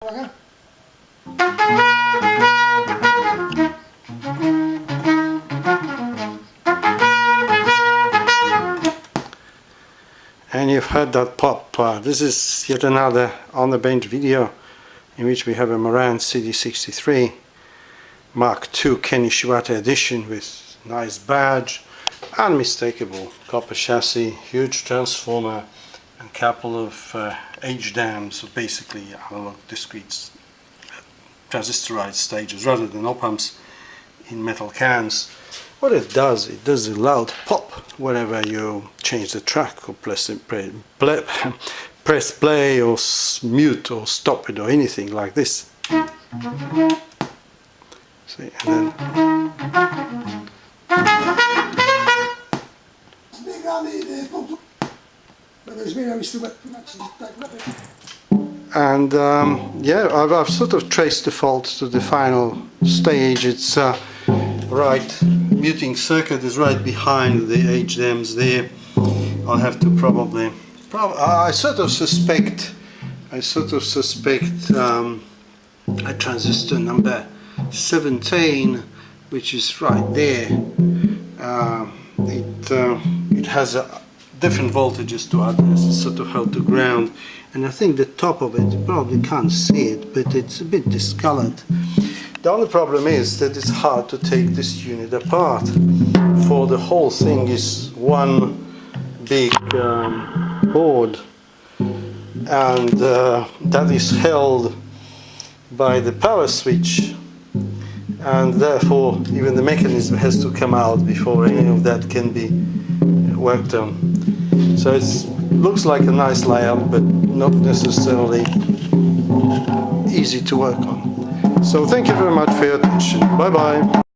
And you've heard that pop. This is yet another on the bench video in which we have a Marantz CD-63 Mk2 KI Ishiwata edition with nice badge, unmistakable copper chassis, huge transformer and couple of H-dams, so basically analog discrete transistorized stages rather than op-amps in metal cans. What it does a loud pop whenever you change the track or press play or mute or stop it or anything like this. See, and yeah, I've sort of traced the faults to the final stage. It's right, muting circuit is right behind the H-dams there. I'll have to probably I sort of suspect a transistor number 17, which is right there. It has a different voltages to others. It's sort of held to ground, and I think the top of it, you probably can't see it, but it's a bit discolored. The only problem is that it's hard to take this unit apart, for the whole thing is one big board, and that is held by the power switch, and therefore even the mechanism has to come out before any of that can be worked on. So it looks like a nice layout, but not necessarily easy to work on. So thank you very much for your attention. Bye bye.